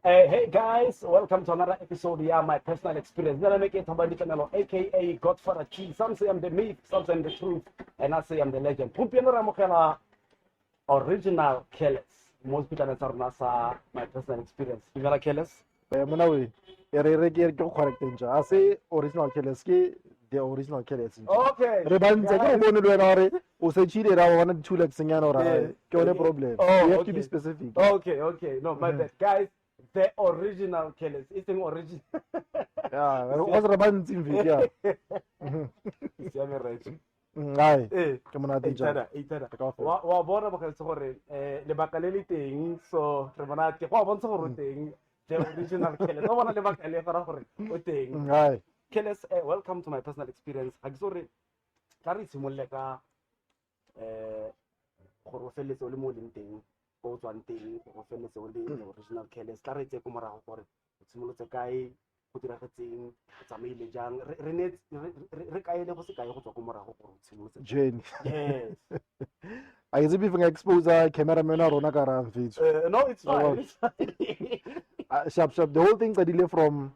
Hey guys, welcome to another episode of my personal experience. Then I make it about the channel, aka Godfather T. Some say I'm the myth, some say I'm the truth, and I say I'm the legend. Pupiano Ramokela, original Careless. Most people are nasa my personal experience. You got a Careless? Mona we re go correct nja I say original Careless ke the original Careless nja Okay. re bantse ke bone le wena hore o se chile ra bona two legs nyana ora ke one problem you have to be specific. Okay. No, my bad. Guys, the original Careless. It's an original. Yeah, was re bantse mviki ya. It's a right. Hai ke mona tja wa bona ba kgetse gore lebaka le le teng so re bona ke go bontsha gore teng the original Careless o bona lebaka le gore o teng hai Careless. Welcome to my personal experience. Ha ke sore tla re tsimolle ka gore o feletse o le mo leng teng go tswang teng go feletse o le original Careless. Tla re tse ko morago gore o tsimolotse kae go diragetseng tsamaile jang re kaele go se kae go tswa ko morago gore o tsimolotse journey. yes. I is if expose cameraman a rona ka ra mfetso. No, it's fine. It's fine. Sharp the whole thing started from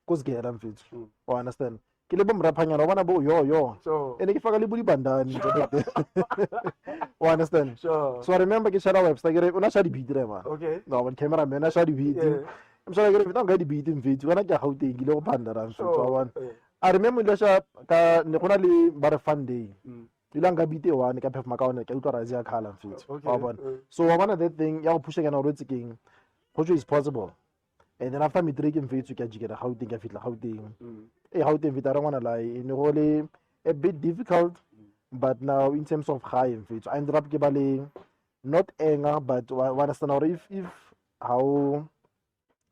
kusgera mfetso. You understand? Ke le bomraphanyana bona bo yo So ene ke faka le budi bandani. You understand? Sure. So I remember ke shara website ke re una shadi beat re ma. Okay. No, when cameraman a shadi beat. I'm sorry ke re fitang ga di beat mfetso bona ke Gauteng ke le go phanda ra mfetso. I remember le sha ka ne gona le bare fun day. Ilang ka beat one ka perform ka one ke utlwa razi ya khala mfetso. So one of that thing ya go pusha kana ro tsekeng go is possible. And then after me drinking mfetso ke jikela Gauteng ke fitla Gauteng. Gauteng fitla re ngwana lai ne go le a bit difficult, but now in terms of high mfetso I ended up ke ba le not anger but understand or if how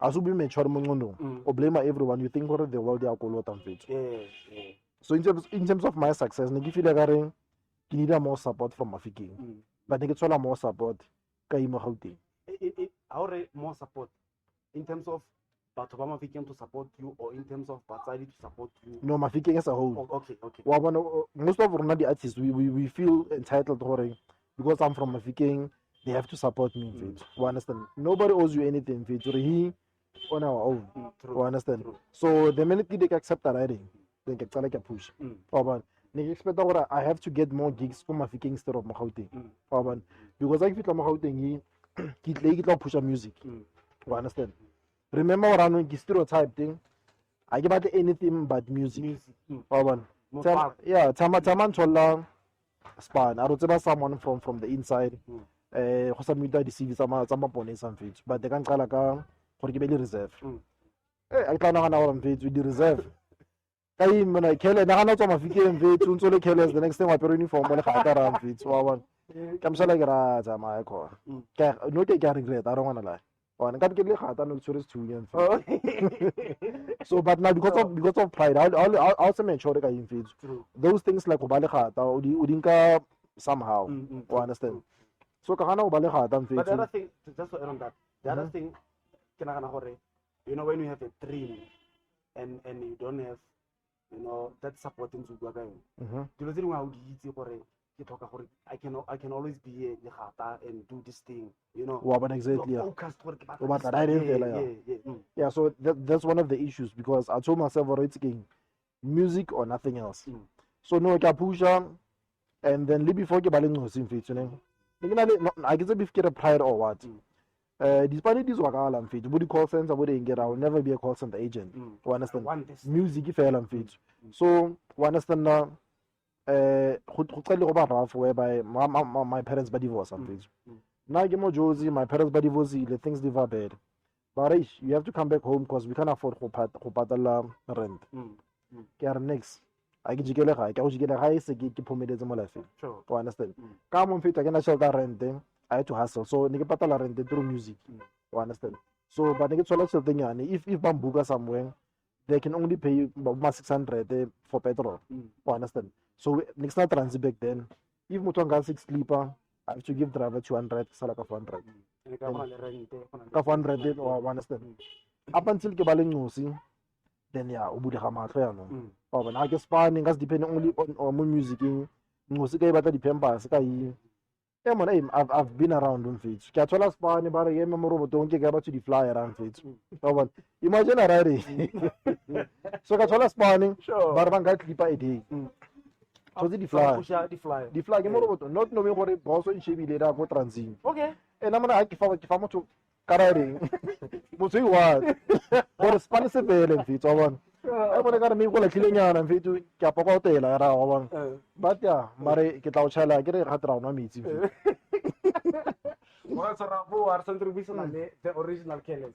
as you be mature mo ngondong o blame everyone you think the world ya kolota mfetso. So in terms of my success ne ke feel like ke need more support from Mafikeng but ne ke tshola more support ka imo Gauteng. How more support in terms of batho ba Mafikeng to support you or in terms of batsadi to support you? No, Mafikeng as a whole. Okay. Wa bona most of rona the artists we feel entitled gore because I'm from Mafikeng they have to support me mfetso. You understand? Nobody owes you anything mfetso. He on our own. You understand? So the minute they accept that writing then ke tsala ke push. But ne expect gore I have to get more gigs for Mafikeng instead of Gauteng. But because I feel like Gauteng ke tla push music. You understand? Remember what I know stereotype thing. I give anything but music. Yeah, Tama Chola span. I don't someone from the inside. Go submit the CV sama pone some feet. But they can't call ka gore ke be le reserve. I tla na gana gore mfetso di reserve. Ka imona Careless na gana tswa Mafikeng mfetso ntse le Careless the next time wa pero uniform le ga ka ra mfetso wa bona. Ka msala ke ra tsama khona. Ke no ke regret I don't want to lie. So but now because of pride I'll say make sure ka infeeds those things like go ba le gata o dinka somehow. You understand? So ka gana go ba le gata But the mfetso. other thing, just to add on that, the other thing, ke nagana gore, you know, when you have a dream and you don't have, you know, that support in Zugwa ka yone. Dilo tse dingwe ha o di itse gore ke tlhoka gore I can always be a legata and do this thing, you know. Exactly. Focused gore ke batla. Yeah, so that's one of the issues because I told myself already music or nothing else. So no ka pusha and then li before ke ba le ngosi mfetso ne. I get if get a pride or what. Despite this wakala mfetso bo di call center bo de ngera I will never be a call center agent. You understand? Music ifela mfetso. So you understand now go tsale go ba rough whereby my parents ba divorce mfetso. Now ke mo Josie my parents ba divorce the things they were bad. But you have to come back home because we can't afford go patala rent. Ke are next. I ke jikele ga ke go jikele ga ise ke phomedetse mo life. Sure. You understand? Ka mo mfetso ke na shelter rent I had to hustle so ne ke patala rent through music. You understand? So but ne ke tsola shelter nyane if bambuka somewhere they can only pay you about 600 for petrol. You understand? So next time transit back then if motho nga 6 sleeper I have to give driver 200 sala ka 400. Ka 400 or understand? Up until ke ba le ngosi then yeah o budi ga matlo ya no. Ba na ke spanning gas depending only on music ngosi ka e batla di pampers ka Yeah, man, I've been around them feet. Catchola Spani, but I am a robot, don't get about to the fly around feet. Imagine a ready. So Catchola Spani, but one got clip a day. So the fly. The fly, not knowing what it also in Chevy later for transit. Okay. And I'm going to if I'm to carry. But see what? For the Spanish and feet, I want. I want to get me what a killing yarn and feet to Capote. But yeah, Mare Kitauchala, get a hat around my meeting. Well, so who are something recently the original Careless.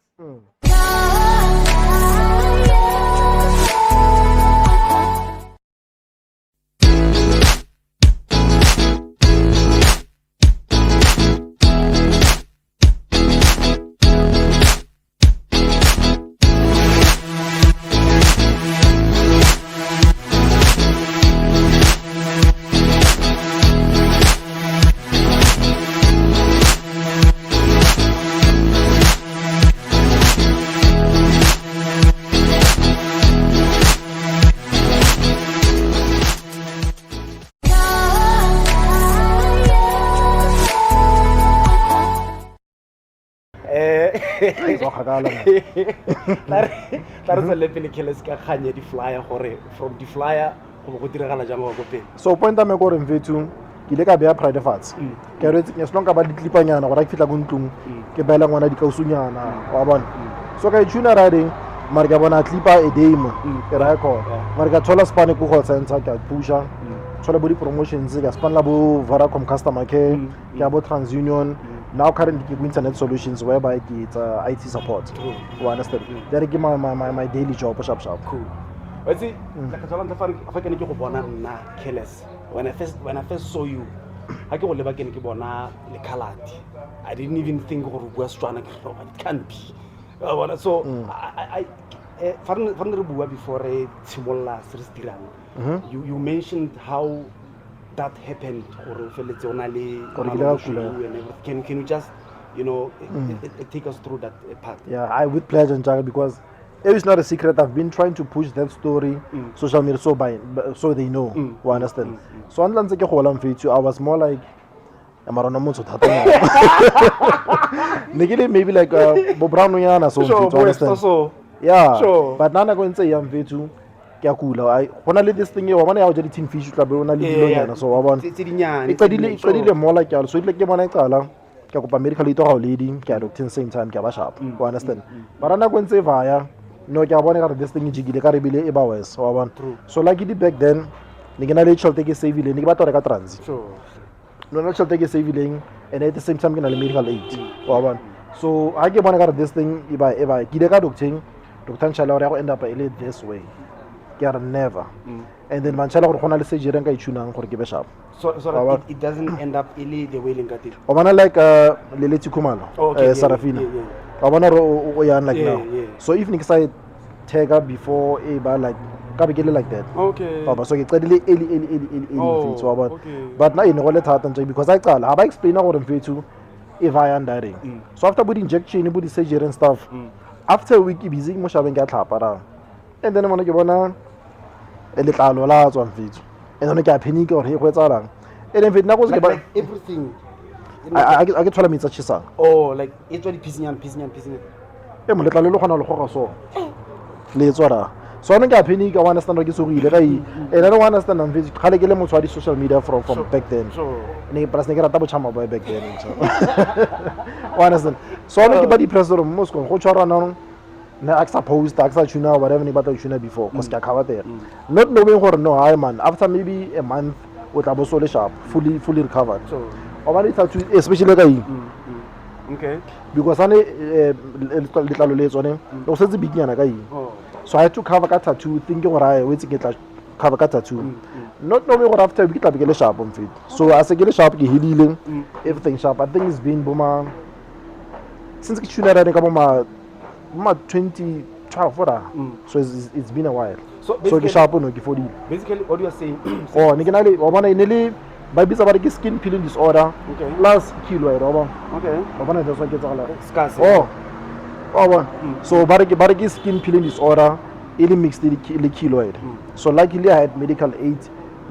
That's a little Careless can the flyer from the flyer. So point I'm going to ke ka bea pride fats ke re ke slonka ba ditlipanyana go ra fitla go ntlong ke bela ngwana di kausunyana wa bona so ka itshuna riding mara ke bona clipa a day mo ke ra ko mara ka thola spane ko call center ka pusha thola bo di promotions ka span la bo Vodacom customer care ke bo TransUnion now currently ke internet solutions whereby it's IT support you understand that is my daily job sharp cool. But see, like I can go bona Careless. When I first saw you, I can never get bona the colored. I didn't even think of West trying it can't be. So I before a Timola you mentioned how that happened or can you just take us through that part? Yeah, I with pleasure, Jaga, because it's not a secret. I've been trying to push that story social media so they know. You understand? So I was more like maybe like Bobrano so understand? Yeah, sure. But now I'm going to say I'm V2. I want to this thing. I want to have a tin fish club. I want to so I want. It's more like so. It's like you want to tell medical lady. Can same time sharp. You understand? But I'm not going to say via. No, I want to this thing. Jiggy the caribbean about so I want. So like it back then. Nigga, shall take a saving. Nigga, to like a transit. No, shall take a saving, and at the same time, get a medical aid. So I get one this thing. If I get a doctor, Doctor shall end up this way. Never. And then Manchala or say Jerenka Chuna or give a shop. So it doesn't end up illy the wailing at it. I wanna like Lilith Kumano, Sarafina. I wanna like now. So if Nick side take up before a bar like Kabigil like that. Okay. So it's but now in all let happen because I tell I explain out in too if I am dying. So after putting injection, anybody say and stuff. After a week busy much having got around. And then I'm gonna give one a little large one feed. And then I get penny or here what's around. And if it now goes about everything. I get told me such a song. Oh, like it's really pissing. I'm a little look on a so. Let's order. So I don't get penny, I understand what you so and I don't understand on visit Halegel social media from back then. And press a double chama by back then. Understand? So I don't get pressure of Moscow, Hochara. Axa post, Axa Tuna, whatever about Tuna before, because cover there. Not knowing what no, I man. After maybe a month with a sole shop, fully recovered. So I wanted to especially okay. Because I little late on him. No sense beginning. So I had to cover tattoo, thinking what I wait to get like cover tattoo. Not knowing what after we get a sharp on feet. So as I get a sharp, healing, everything sharp. I think it's been boomer since Tuna I think 2012 so it's been a while. So basically what you are saying baby about skin peeling disorder plus kilo so bariki skin peeling disorder it mixed the keloid so luckily I had medical aid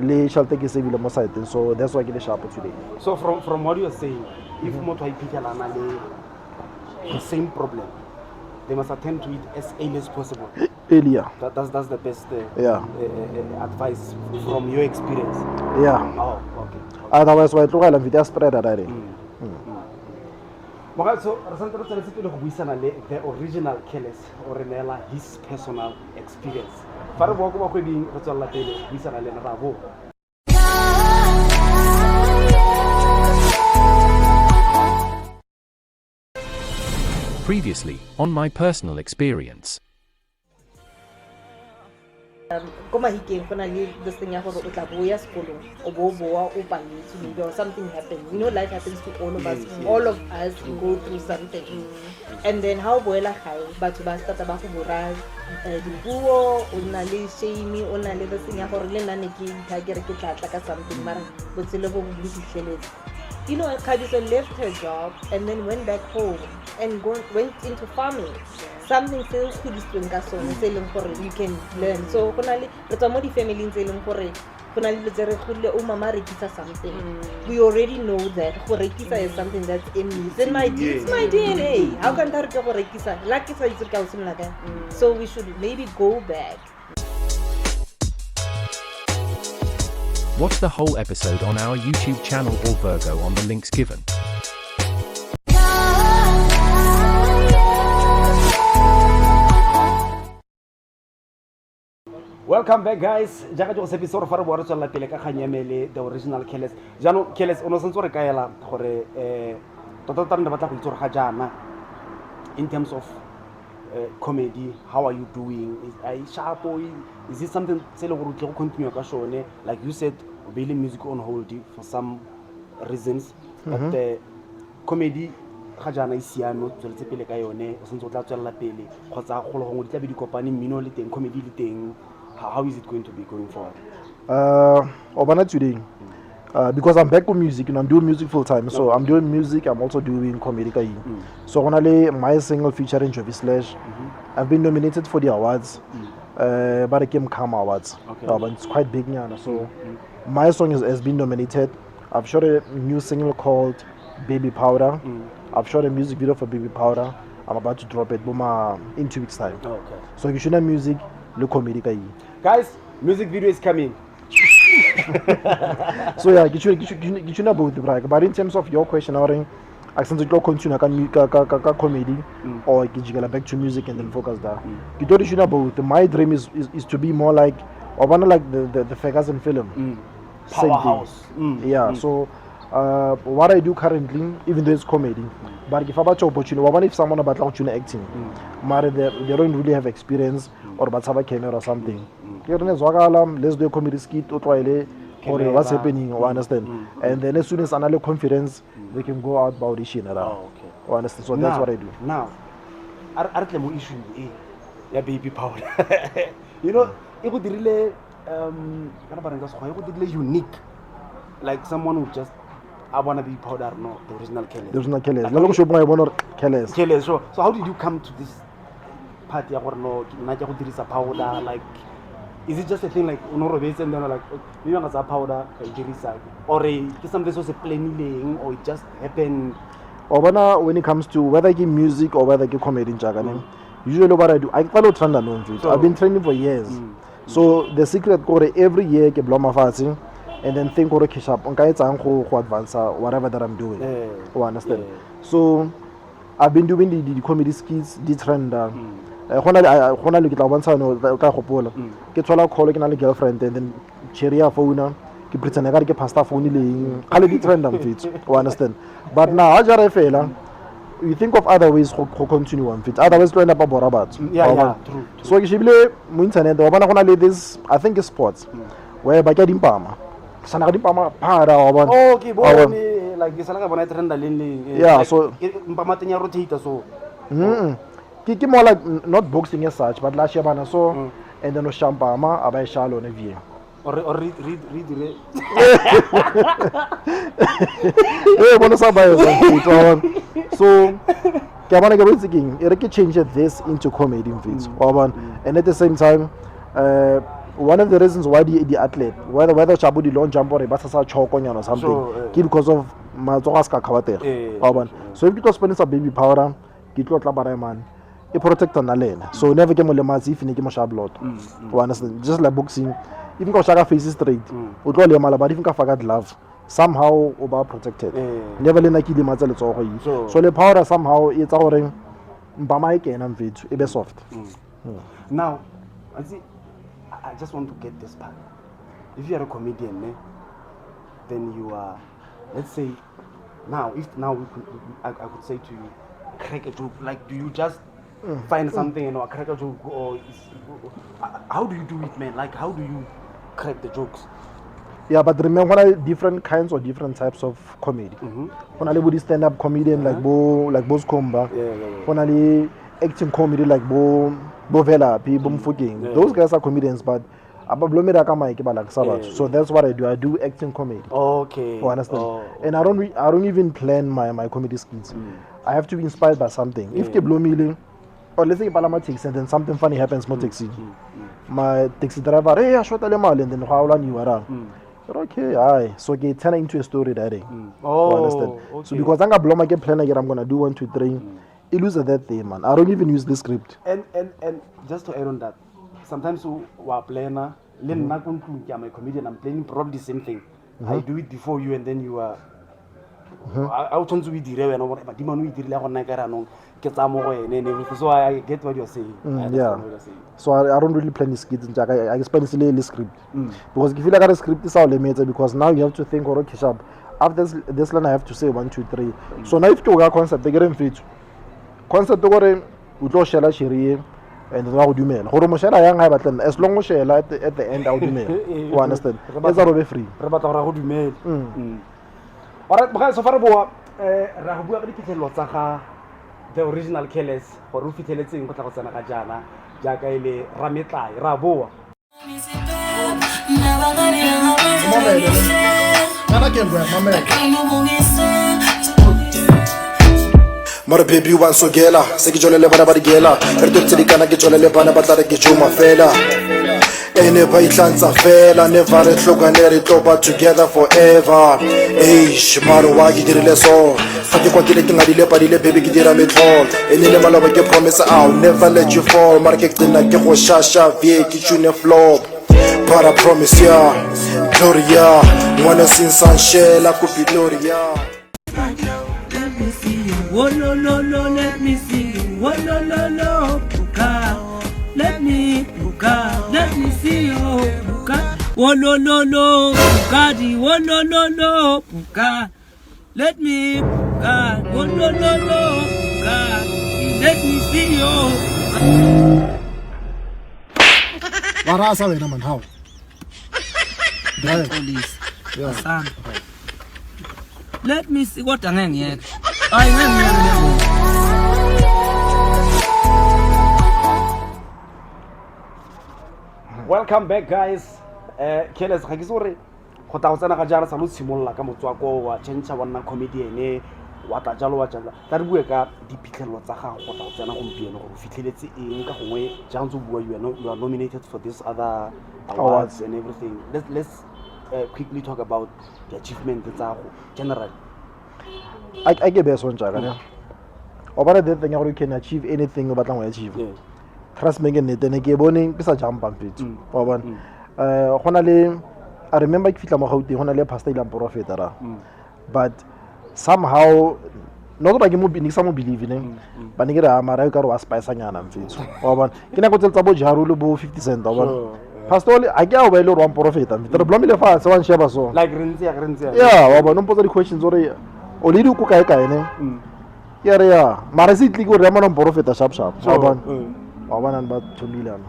le tšhelete ke savile mo side, so that's why ke le sharp today. So from what you're saying, if motho a iphitlhelana le the same problem, they must attend to it as early as possible. Earlier. That's the best advice from your experience. Yeah. Oh, okay. Otherwise, why tlogela mfite spread already. Okay, so the original Careless or Renella, his personal experience. Previously, on my personal experience. Ko mahikeng go na le this thing ya gore o tla boya sekolong o bo boa o paletse maybe or something happened. You know, life happens to all of us. Yes. All of us go through something. And then how boela gae batho ba stata ba go bora dipuo o na le shame o na le this thing ya gore le nna ne ke ke tla ka something mara botshelo bo bo fihleletse. You know, Khadiso left her job and then went back home and went into farming. Something sales could be selling for you can learn. So finally, but some of the family in selling for it. Finally, mama rekisa something. We already know that rekisa is something that's in me. It's in my it's my DNA. How can that rekisa? Like it's so we should maybe go back. Watch the whole episode on our YouTube channel or Virgo on the links given. Welcome back, guys. Jaga jo episode fa re bo re tswela pele ka khanyemele the original Careless. Jano Careless ono sentse re kaela gore tota re batla go itse gore ga jana in terms of comedy, how are you doing? Is sharp or is it something se le gore go continue ka shone? Like you said, really music on hold for some reasons, but the comedy ga jana isiano tsweletse pele ka yone o sentse o tla tswela pele kgotsa go le gongwe di tla be di kopane mmino le teng comedy le teng. How is it going to be going forward? Today, because I'm back with music and I'm doing music full time. So I'm doing music, I'm also doing comedy. So only my single featuring Jovi Slash, I've been nominated for the awards, but it came Come Awards. Okay. But it's quite big now. So my song has been nominated. I've shot a new single called Baby Powder. I've shot a music video for Baby Powder. I'm about to drop it in 2 weeks time. Okay. So if you should have music, look comedy. Guys, music video is coming. So yeah, get you know both, but in terms of your question, I think to continue comedy or get back to music and then focus there. You don't know both. My dream is to be more like or one like the Ferguson film. Powerhouse. Yeah. So what I do currently, even though it's comedy, but if I have opportunity, if someone about acting, they don't really have experience or about have a camera or something. Let's do a comedy skit or what's happening, you understand? And then as soon as another confidence, they can go out by audition. Okay. Understand? So that's what I do. Now, I issue baby power. You know, it would really unique. Like someone who just I want to be powder, no, the original Careless. The original Careless. Like, Careless. Careless. So how did you come to this party? Or no, powder? Like, is it just a thing like and then like maybe I'm a powder, or is something so plain or it just happened? Or when it comes to whether I give music or whether I give comedy in Jaganem, usually what I do, I've been training for years. So the secret every year I get blow my fasting. And then think or catch up on advance whatever that I'm doing. You understand? So I've been doing the comedy skits, the trend. When I look at one side, get call a girlfriend and then cherry phone, keep pretend I got get pasta phone. I'll be trend them fit. You understand? But now I feel you think of other ways to continue on fit. Otherwise, to end up about. Yeah, true. So you should be internet. This I think it's sports where by getting palm. Okay, like this yeah, so rotator so more like not boxing as such, but last year so and then shampama abai shalo ne vie or read so change this into comedy and at the same time one of the reasons why the athlete whether chabu di long jump or ba sa chokonyana or something ke because of matsoga ska khawatega so if you go spend some baby powder ke tlo tla bara man e protect na lena so never ke mo lematsi if ne ke mo sha blood you understand just like boxing even go shaka face straight o tlo le mala but even ka faka glove somehow oba protected never le na ke le matsa le tsogo yi so le powder somehow e tsa gore mba mai kena mfethu e be soft now I just want to get this part. If you are a comedian, then you are, let's say, now I could say to you, crack a joke. Like, do you just find something, crack a joke, or how do you do it, man? Like, how do you crack the jokes? Yeah, but remember, different kinds or different types of comedy. When I live stand-up comedian like Bo Komba, when I acting comedy like Bo Vela, Bo Mfuking. Those guys are comedians, but so that's what I do. I do acting comedy. Okay. You understand? And I don't even plan my comedy skits. I have to be inspired by something. If they blow me, or let's say Palama takes and then something funny happens, more taxi. My taxi driver, hey, I shot a mal and then how long you around. Okay, aye. So get turn into a story that day. You understand? Okay. So because I'm gonna blow my game plan again, I'm gonna do 1, 2, 3. You lose that thing, man. I don't even use the script. And just to add on that, sometimes we are playing, I'm a comedian, I'm playing probably the same thing. I do it before you and then you are. I want to be the but demon we did like on Nagarano, get some more and everything. So I get what you're saying. Yeah. So I don't really plan the skits in Jack. I spend the script. Because if you like a script, it's all limited because now you have to think, okay, sharp. After this line, I have to say 1, 2, 3. So now if you go concept, they get in fit. Concept over we share shiri and now do mail. Horo share yang hai but as long as share at the end I'll do mail. You understand? It's all free. Rabata do mail. Alright, because so far bo ra bua ka diphitlhelelo tsa ga the original Careless gore o fitlheletseng go tla go tsena ka jana jaaka ile rametlai ra boa. Mara baby wan so gela se ke jolele bana ba digela re totse dikana ke jolele bana ba tla re ke joma fela ene ba itlantsa fela never re tlogane re tloba together forever maro wa ke dirile so fa ke kwa ke le ngadile padile baby ke dira metlhol ene le malaba ke promise I'll never let you fall mara ke tsena ke go shasha vie ke tune flop but I promise ya Gloria wanna sing sunshine ku Gloria. Oh no no no, let me see you. Oh no no no, Buka. Let me see you, Buka. Oh no no no, Bukadi. Oh no no no, Buka. Let me, Buka. Oh no no no, Buka. Let me see you. Warasa wena man how? Police. Yeah. Let me see what I'm yet. Welcome back, guys. Careless ga ke sore go ta tsena ga jara sa lo tshimolla ka motswako wa chencha wa nna comedian wa ta jalo wa jalo ta re bue ka diphitlhelelo tsa gago go ta tsena gompieno go fitlheletse eng ka gongwe jang tso bua you are nominated for this other awards and everything. Let's quickly talk about the achievement tsa go generally. I get best one jaga. Over the thing you can achieve anything about to achieve. Trust me again, then ke bone ke sa jump on pit. I remember ke fitla mo Gauteng hona le pastor ila prophet ra. But somehow not ba ke mo believe in ba ne ke ra mara ka ro spice nyana mfetso. Wa bona ke na go tsetsa bo jaru le bo 50 cent wa bona. Pastor a ke a ba ile ro prophet mfetso. Re blomile fa se wan sheba so. Like rinzi. Yeah, wa bona mpotsa di questions ore o le di ku kae kae ne. Ya mara se tli go re mana prophet sharp wa bona. Wa bona ba 2 million.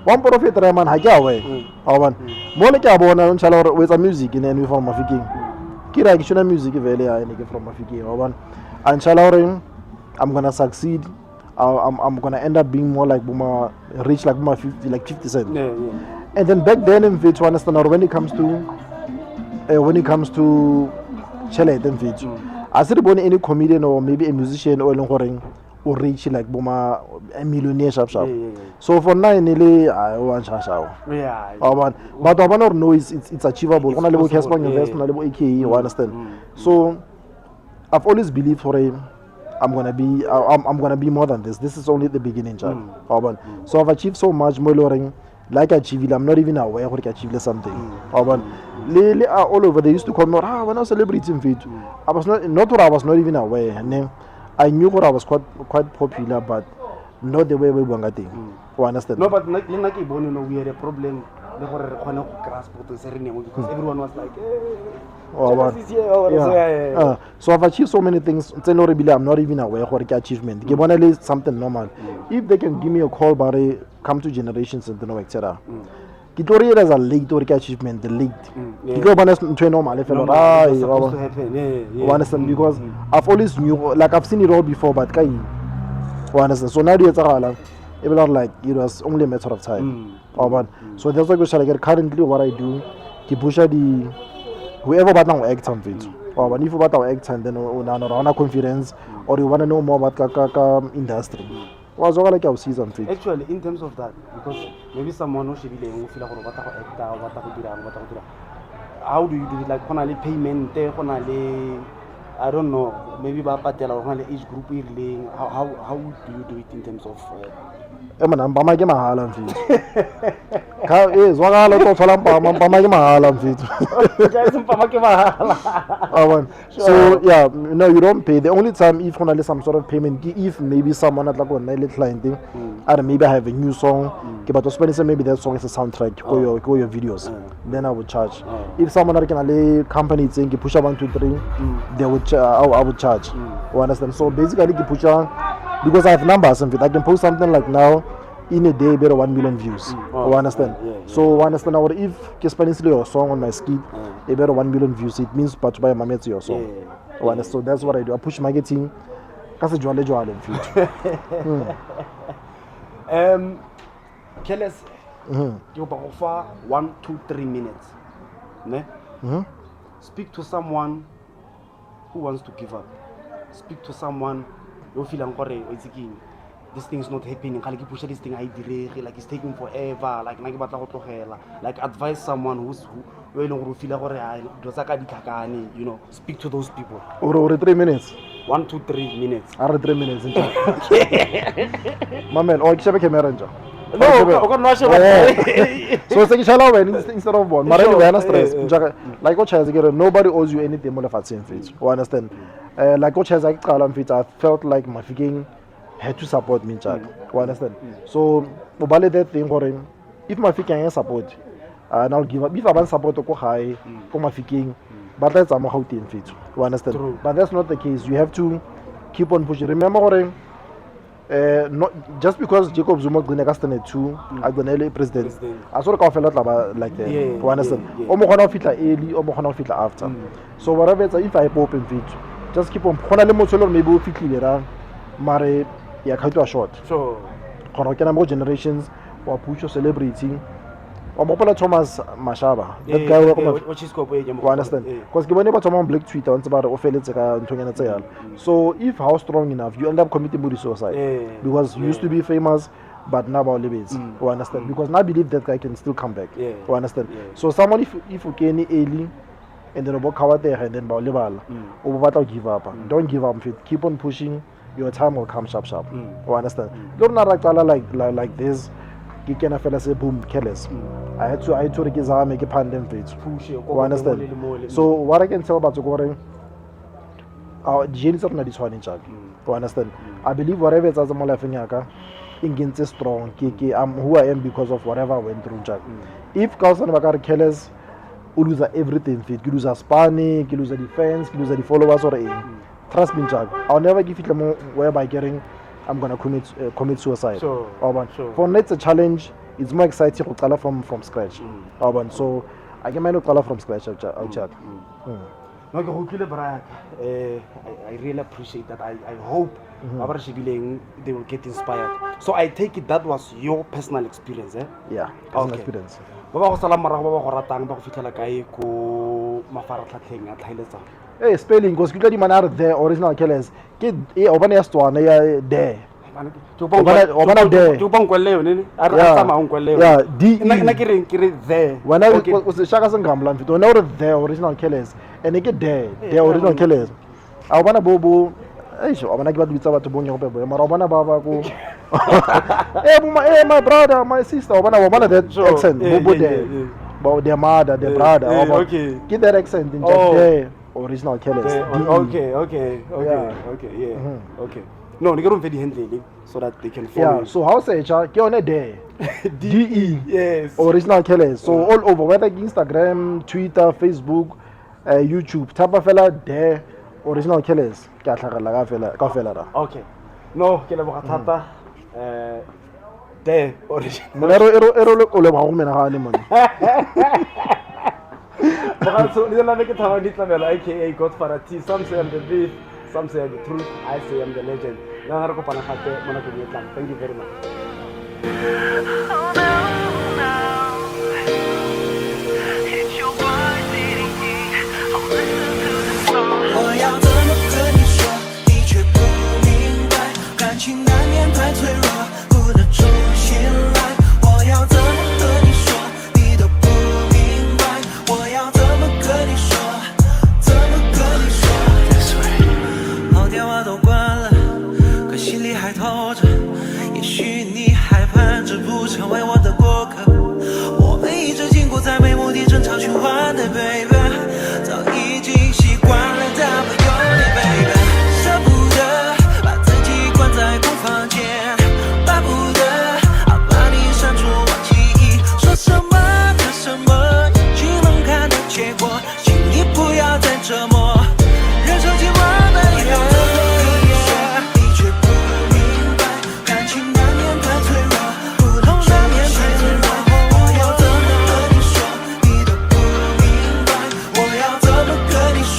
One prophet Raman Hajawe, Awan. Monica Bona and Chalor with a music in any form of Viking. Kira Kishuna music Velia and from Afiki, Awan. And Chalorim, I'm gonna succeed. I'm gonna end up being more like Buma rich like Buma 50 cent. And then back then in Fitch, understand or when it comes to Chalet and Fitch. As it born any comedian or maybe a musician or or reach like boma a millionaire sharp. Yeah. So for now nearly I want shashaw. Yeah. But I want to know it's achievable. It's When I level possible, Casper investment, I level AKE, you understand? So I've always believed for him. I'm gonna be more than this. This is only the beginning, Jack. So I've achieved so much more learning. Like I achieved, I'm not even aware what I achieved something. Lately, all over they used to call me, when I was celebrating fit. I was not what I was not even aware. And then I knew what I was quite popular, but not the way we were getting. You understand? No, but like we had a problem. Because everyone was like, so I've achieved so many things. I'm not even aware of what achievement. Give one something normal. If they can give me a call, but come to generations and etc. Kitori as a late or achievement, the late. You go to normal. If you understand, because I've always knew, like I've seen it all before, but you understand. So now it was like it was only a matter of time. So that's why currently what I do, keep push the whoever but now act on it. But if you want to act and then on a conference or you want to know more about kaka industry, was all like our season fit. Actually, in terms of that, because maybe someone who should be feel how do you do it? Like payment, I don't know, maybe each group how do you do it in terms of I'm bama ke mahala mfethu ka zwakala to thola bama ke mahala mfethu guys mpama ke mahala. So yeah, no, you don't pay. The only time if only some sort of payment, if maybe someone at like one client thing, or maybe I have a new song, but spend maybe that song is a soundtrack for your videos, then I would charge. If someone can a company saying push 1 2 3, they would I would charge. You understand? So basically push because I have numbers and I can post something like now in a day better 1 million views. You understand? So understand now if you spend your song on my skit, a better 1 million views, it means but buy my your song. You understand? So that's what I do. I push marketing. Kasi jwale in future. Careless. You offer 1 2 3 minutes. Ne? Speak to someone who wants to give up. Speak to someone you feel this thing is not happening. Push this thing like it's taking forever. Like advise someone who speak to those people. Or 3 minutes. 1 2 3 minutes. 3 minutes. My man, or camera ranger. No, so it's like instead of one. Stress. Like what chance nobody owes you anything more than you understand? Like what chance I felt like my thinking had to support me, Jack. You understand? So that thing for him. If my thinking support, and I'll give up. If I want support to go high, for my thinking, but that's how team fit. You understand? True. But that's not the case. You have to keep on pushing. Remember, not just because Jacob Zuma Glenagastanet too, I don't president. I saw the lot like that. You understand? Omo fit like early, omo fit like after. So whatever it's if I open fit, just keep on. Maybe fit later, mare ya kaitwa short. Sure. Kono kena more generations or push your celebrity. Omopola Thomas Mashaba. That guy which is called you understand? Because when you on Black Twitter, once about so if how strong enough, you end up committing body suicide. Because you used to be famous, but now about limits. You understand? Because now I believe that guy can still come back. You understand? So someone if you can early and then about cover there and then about level or give up. Don't give up. Keep on pushing. Your time will come sharp. You understand? Don't like this. You can feel say boom careless. I had to make a pandemic face. You understand? So what I can tell about Goring, our genes are not this one in charge. You understand? I believe whatever it's as a Molafiniaka, Ingin strong, Kiki, I'm who I am because of whatever I went through, Jack. If Carlson Bakar careless, you lose everything fit. You lose a panic, you lose a defense, you lose the followers or a trust me, Jack. I'll never give it more whereby getting I'm gonna commit suicide. Sure. For me, it's a challenge. It's more exciting to color from scratch. So I can manage color from scratch. I'll check. I really appreciate that. I hope they will get inspired. So I take it that was your personal experience, eh? Yeah, personal experience. Baba go sala mara go ratang ba go fitlhela kae ko mo mafaratlhatlheng a tlhaeletsano Hey, spelling, because kita di mana the original Careless. Ke obana ya Setswana ya there. Obana there. ke bang kwelle yone ne a Yeah. tsama ong kwelle Yeah, D. nna ke re there Wena Okay. o se shaka sengambla mfito. Wena ore the original Careless. And ke there, the original Careless. A obana bo eish, obana ke ba bitsa batho bo nyong bebo. Mara obana ba ko. My brother, my sister, obana that Sure. accent. Bo there. But their mother, their brother. Okay. Get that accent in Oh. there. Original Careless. There, D. okay, yeah. Okay. No, ni ke romfe di handle so that they can follow. Yeah, so how say ke yone there. DE. Yes. Original Careless. So all over, whether Instagram, Twitter, Facebook, YouTube, tapa fela there. Original Careless. Ke a tlhagela ka fela ra. Okay. No, ke leboga thata. There original. Monero ero o le ba go mena ga le mone. So ni la ke thaba di tlamela aka Godfather T. Some say I'm the beef, some say I'm the truth, I say I'm the legend. Na re kopana gape mo nakong e tlang. Thank you very much. It's your boy CDE. I'm listening to the song. 我要怎么跟你说，你却不明白，感情难免太脆弱，不能重新来。我要怎么跟你说，你都不明白。我要怎么跟你说，怎么跟你说？好电话都关了，可心里还透着。也许你害怕这不成为我的过客。我们一直经过在没目的争吵循环的 baby， 早已经习惯了大朋友的 baby， 舍不得把自己关在空房间，巴不得把你删除我记忆，说什么的什么已经能看的结果，请你不要再折磨，忍受寂寞的夜。你却不明白，感情难免太脆弱，不能重新来。我要怎么跟你说，你都不明白。我要怎么跟你说，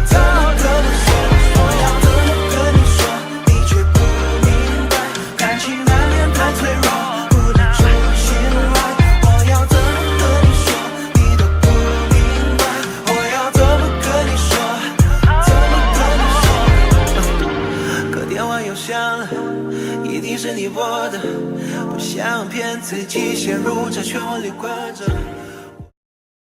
怎么跟你说？我要怎么跟你说，你却不明白。感情难免太脆弱，不能重新来。我要怎么跟你说，你都不明白。我要怎么跟你说，怎么跟你说？可电话又响了，一定是你拨的，不想骗自己陷入这漩涡里困着。